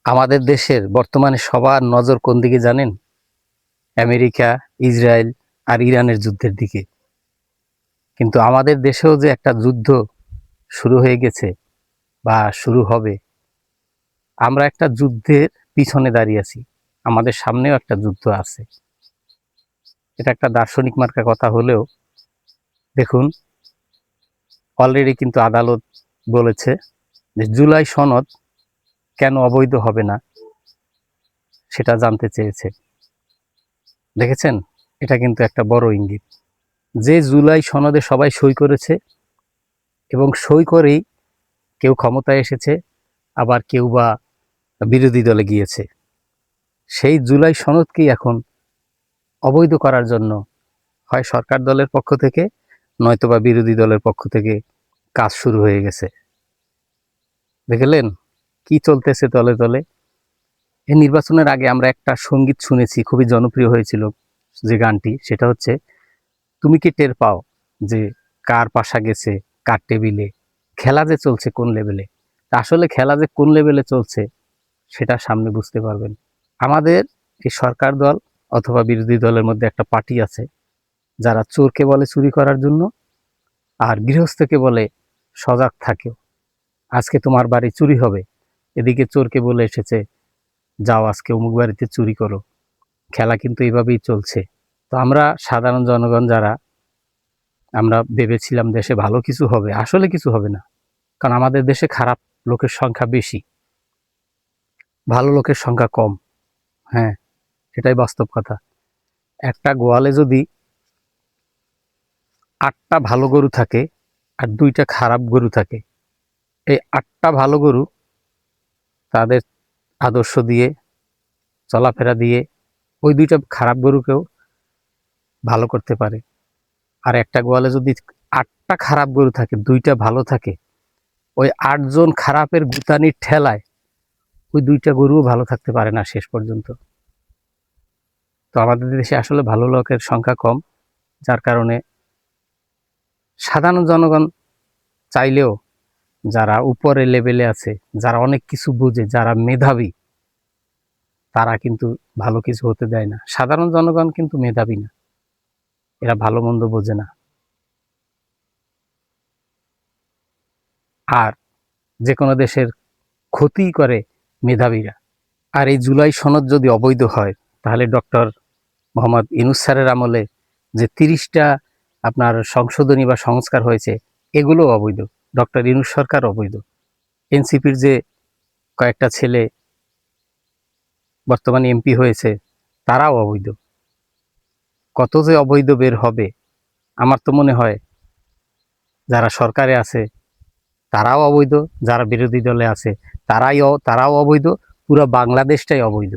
আমাদের দেশের বর্তমানে সবার নজর কোন দিকে জানেন? আমেরিকা, ইসরায়েল আর ইরানের যুদ্ধের দিকে। কিন্তু আমাদের দেশেও যে একটা যুদ্ধ শুরু হয়ে গেছে বা শুরু হবে, আমরা একটা যুদ্ধের পিছনে দাঁড়িয়ে আছি। আমাদের সামনেও একটা যুদ্ধ আছে। এটা একটা দার্শনিক মার্কা কথা হলেও দেখুন, অলরেডি কিন্তু আদালত বলেছে যে জুলাই সনদ কেন অবৈধ হবে না সেটা জানতে চেয়েছে। দেখেছেন, এটা কিন্তু একটা বড় ইঙ্গিত যে জুলাই সনদে সবাই সই করেছে এবং সই করেই কেউ ক্ষমতায় এসেছে, আবার কেউ বা বিরোধী দলে গিয়েছে। সেই জুলাই সনদকেই এখন অবৈধ করার জন্য হয় সরকার দলের পক্ষ থেকে নয়তোবা বিরোধী দলের পক্ষ থেকে কাজ শুরু হয়ে গেছে। দেখলেন কি চলতেছে তলে তলে। এই নির্বাচনের আগে আমরা একটা সঙ্গীত শুনেছি, খুবই জনপ্রিয় হয়েছিল যে গানটি, সেটা হচ্ছে তুমি কি টের পাও যে কার পাশা গেছে কার টেবিলে, খেলা যে চলছে কোন লেভেলে। আসলে খেলা যে কোন লেভেলে চলছে সেটা সামনে বুঝতে পারবেন। আমাদের এই সরকার দল অথবা বিরোধী দলের মধ্যে একটা পার্টি আছে যারা চোরকে বলে চুরি করার জন্য আর গৃহস্থকে বলে সজাগ থাকেও। আজকে তোমার বাড়ি চুরি হবে, এদিকে চোরকে বলে এসেছে যাও আজকে অমুক বাড়িতে চুরি করো। খেলা কিন্তু এইভাবেই চলছে। তো আমরা সাধারণ জনগণ যারা, আমরা ভেবেছিলাম দেশে ভালো কিছু হবে, আসলে কিছু হবে না। কারণ আমাদের দেশে খারাপ লোকের সংখ্যা বেশি, ভালো লোকের সংখ্যা কম। হ্যাঁ, এটাই বাস্তব কথা। একটা গোয়ালে যদি 8টা ভালো গরু থাকে আর 2টা খারাপ গরু থাকে, এই 8টা ভালো গরু তাদের আদর্শ দিয়ে, চলাফেরা দিয়ে ওই 2টা খারাপ গরুকেও ভালো করতে পারে। আর একটা গোয়ালে যদি 8টা খারাপ গরু থাকে 2টা ভালো থাকে, ওই 8জন খারাপের গুতানির ঠেলায় ওই 2টা গরুও ভালো থাকতে পারে না শেষ পর্যন্ত। তো আমাদের দেশে আসলে ভালো লোকের সংখ্যা কম, যার কারণে সাধারণ জনগণ চাইলেও যারা উপরে লেভেলে আছে, যারা অনেক কিছু বুঝে, যারা মেধাবী, তারা কিন্তু ভালো কিছু হতে দেয় না। সাধারণ জনগণ কিন্তু মেধাবী না, এরা ভালো মন্দ বোঝে না। আর যে কোনো দেশের ক্ষতি করে মেধাবীরা। আর এই জুলাই সনদ যদি অবৈধ হয়, তাহলে ডক্টর মোহাম্মদ ইউনূস স্যারের আমলে যে 30টা আপনার সংশোধনী বা সংস্কার হয়েছে, এগুলো অবৈধ। ডক্টর ইউনূস সরকার অবৈধ। এনসিপির যে কয়েকটা ছেলে বর্তমানে এমপি হয়েছে, তারাও অবৈধ। কত যে অবৈধ বের হবে, আমার তো মনে হয় যারা সরকারে আছে তারাও অবৈধ, যারা বিরোধী দলে আছে তারাও অবৈধ, পুরো বাংলাদেশটাই অবৈধ।